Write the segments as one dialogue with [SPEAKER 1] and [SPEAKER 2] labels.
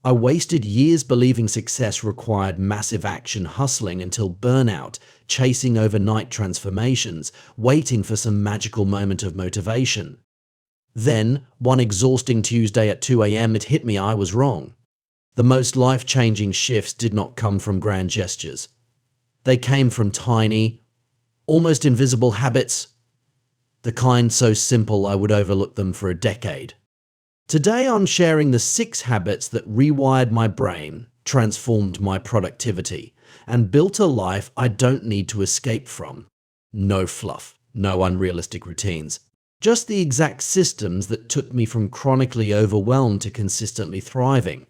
[SPEAKER 1] I wasted years believing success required massive action, hustling until burnout, chasing overnight transformations, waiting for some magical moment of motivation. Then, one exhausting Tuesday at 2 a.m., it hit me I was wrong. The most life-changing shifts did not come from grand gestures. They came from tiny, almost invisible habits, the kind so simple I would overlook them for a decade. Today I'm sharing the 6 habits that rewired my brain, transformed my productivity, and built a life I don't need to escape from. No fluff, no unrealistic routines. Just the exact systems that took me from chronically overwhelmed to consistently thriving.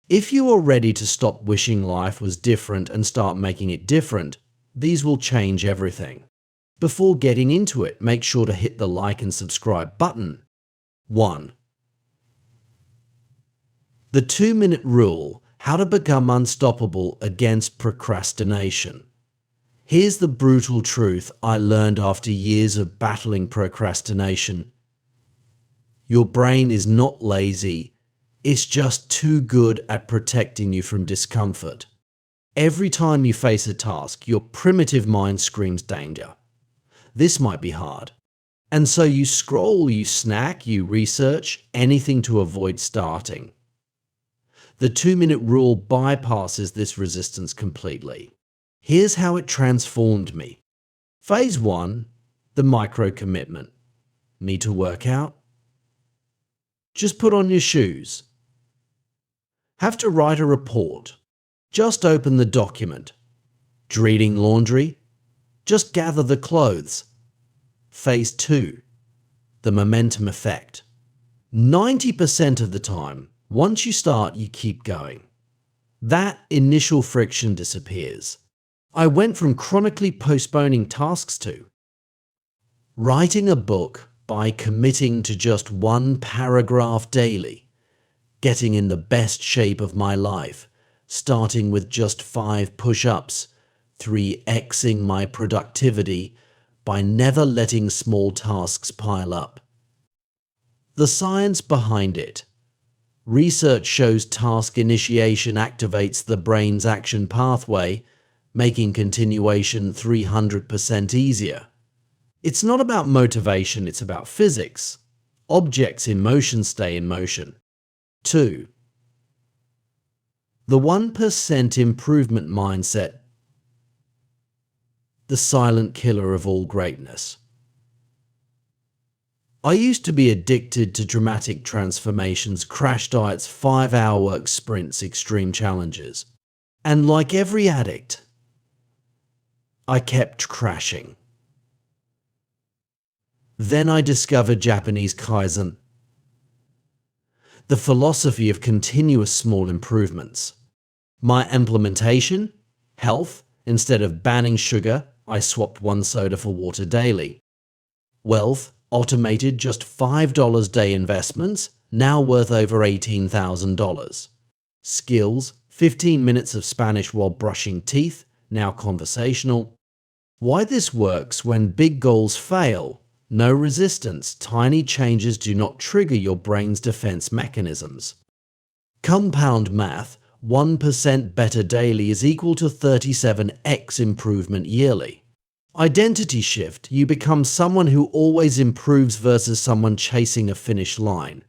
[SPEAKER 1] If you are ready to stop wishing life was different and start making it different, these will change everything. Before getting into it, make sure to hit the like and subscribe button. 1. The 2-minute rule: how to become unstoppable against procrastination. Here's the brutal truth I learned after years of battling procrastination. Your brain is not lazy, it's just too good at protecting you from discomfort. Every time you face a task, your primitive mind screams danger. This might be hard. And so you scroll, you snack, you research, anything to avoid starting. The 2-minute rule bypasses this resistance completely. Here's how it transformed me. Phase 1, the micro commitment. Need to work out? Just put on your shoes. Have to write a report? Just open the document. Dreading laundry? Just gather the clothes. Phase 2, the momentum effect. 90% of the time, once you start, you keep going. That initial friction disappears. I went from chronically postponing tasks to writing a book by committing to just 1 paragraph daily, getting in the best shape of my life, starting with just 5 push-ups, 3xing my productivity by never letting small tasks pile up. The science behind it. Research shows task initiation activates the brain's action pathway, making continuation 300% easier. It's not about motivation, it's about physics. Objects in motion stay in motion. 2. The 1% improvement mindset. The silent killer of all greatness. I used to be addicted to dramatic transformations, crash diets, 5-hour work sprints, extreme challenges. And like every addict, I kept crashing. Then I discovered Japanese Kaizen, the philosophy of continuous small improvements. My implementation? Health. Instead of banning sugar, I swapped 1 soda for water daily. Wealth. Automated just $5 day investments, now worth over $18,000. Skills. 15 minutes of Spanish while brushing teeth, now conversational. Why this works when big goals fail. No resistance. Tiny changes do not trigger your brain's defense mechanisms. Compound math. 1% better daily is equal to 37x improvement yearly. Identity shift. You become someone who always improves versus someone chasing a finish line.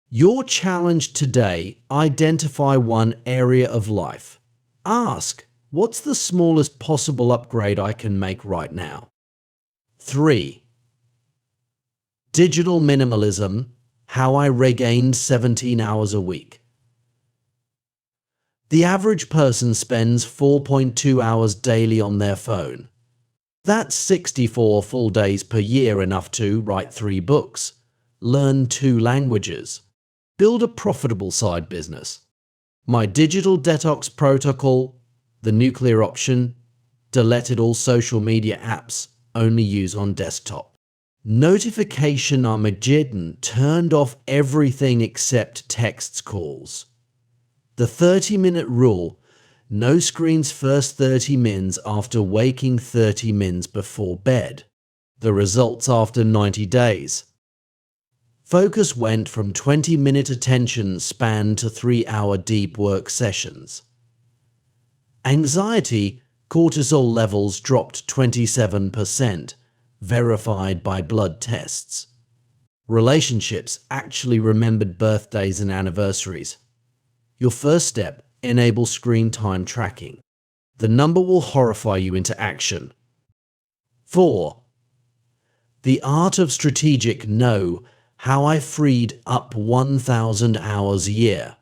[SPEAKER 1] Your challenge today: identify one area of life. Ask, what's the smallest possible upgrade I can make right now? 3. Digital minimalism. How I regained 17 hours a week. The average person spends 4.2 hours daily on their phone. That's 64 full days per year, enough to write 3 books, learn 2 languages, build a profitable side business. My digital detox protocol, the nuclear option: deleted all social media apps, only use on desktop. Notification Armageddon, turned off everything except texts, calls. The 30-minute rule: no screens first 30 mins after waking, 30 mins before bed. The results after 90 days. Focus went from 20-minute attention span to 3-hour deep work sessions. Anxiety, cortisol levels dropped 27%, verified by blood tests. Relationships actually remembered birthdays and anniversaries. Your first step, enable screen time tracking. The number will horrify you into action. 4. The art of strategic no. How I freed up 1,000 hours a year.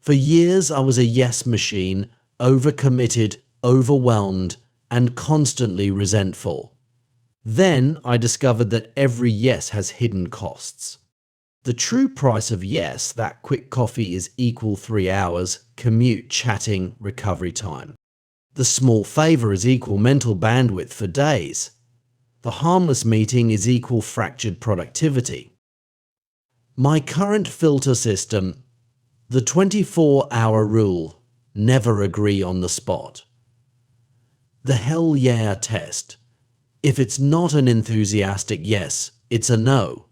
[SPEAKER 1] For years, I was a yes machine, overcommitted, overwhelmed, and constantly resentful. Then I discovered that every yes has hidden costs. The true price of yes, that quick coffee, is equal 3 hours, commute, chatting, recovery time. The small favor is equal mental bandwidth for days. The harmless meeting is equal fractured productivity. My current filter system, the 24-hour rule, never agree on the spot. The hell yeah test. If it's not an enthusiastic yes, it's a no.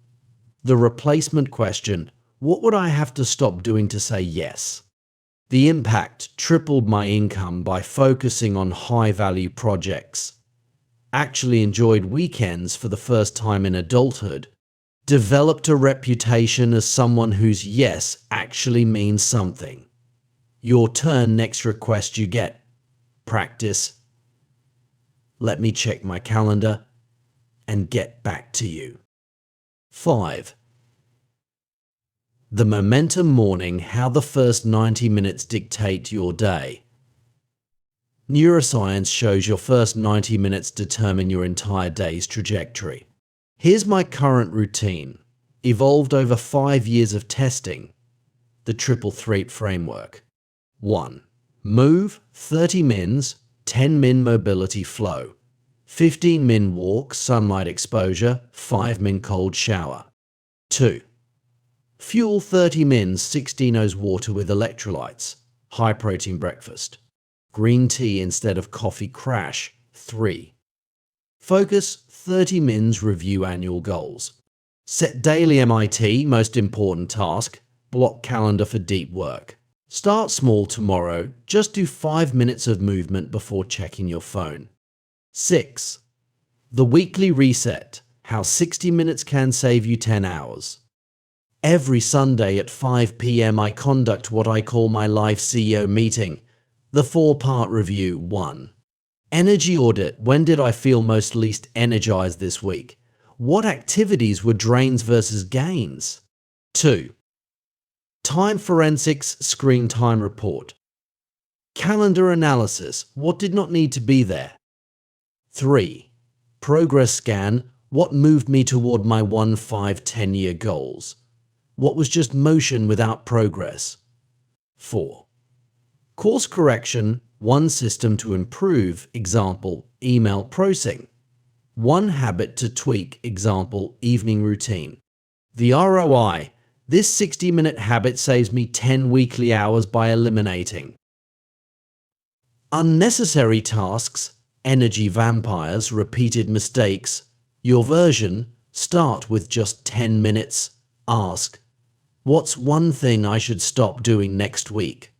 [SPEAKER 1] The replacement question, what would I have to stop doing to say yes? The impact, tripled my income by focusing on high-value projects. Actually enjoyed weekends for the first time in adulthood. Developed a reputation as someone whose yes actually means something. Your turn, next request you get. Practice. Let me check my calendar and get back to you. 5. The momentum morning, how the first 90 minutes dictate your day. Neuroscience shows your first 90 minutes determine your entire day's trajectory. Here's my current routine, evolved over 5 years of testing. The triple threat framework. 1. Move, 30 mins, 10 min mobility flow. 15 min walk, sunlight exposure, 5 min cold shower. 2. Fuel, 30 mins, 16 oz water with electrolytes, high protein breakfast. Green tea instead of coffee, crash. 3. Focus, 30 mins, review annual goals. Set daily MIT, most important task, block calendar for deep work. Start small tomorrow, just do 5 minutes of movement before checking your phone. 6. The weekly reset, how 60 minutes can save you 10 hours. Every Sunday at 5 p.m. I conduct what I call my life CEO meeting, the 4-part review. 1. Energy audit. When did I feel least energized this week? What activities were drains versus gains? 2. Time forensics, screen time report. Calendar analysis. What did not need to be there? 3. Progress scan. What moved me toward my 1, 5, 10-year goals? What was just motion without progress? 4. Course correction. One system to improve, example, email processing. One habit to tweak, example, evening routine. The ROI. This 60-minute habit saves me 10 weekly hours by eliminating unnecessary tasks, energy vampires, repeated mistakes. Your version, start with just 10 minutes. Ask, what's one thing I should stop doing next week?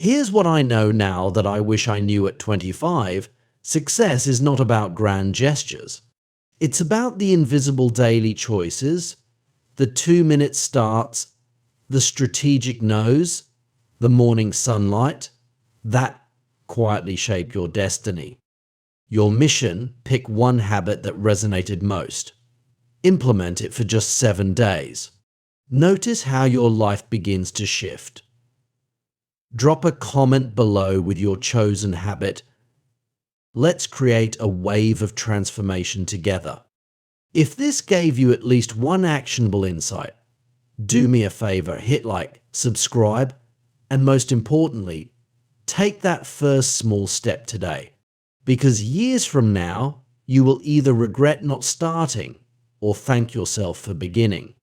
[SPEAKER 1] Here's what I know now that I wish I knew at 25. Success is not about grand gestures. It's about the invisible daily choices, the 2-minute starts, the strategic no's, the morning sunlight, that quietly shape your destiny. Your mission, pick one habit that resonated most. Implement it for just 7 days. Notice how your life begins to shift. Drop a comment below with your chosen habit. Let's create a wave of transformation together. If this gave you at least one actionable insight, do me a favor, hit like, subscribe, and most importantly, take that first small step today. Because years from now, you will either regret not starting or thank yourself for beginning.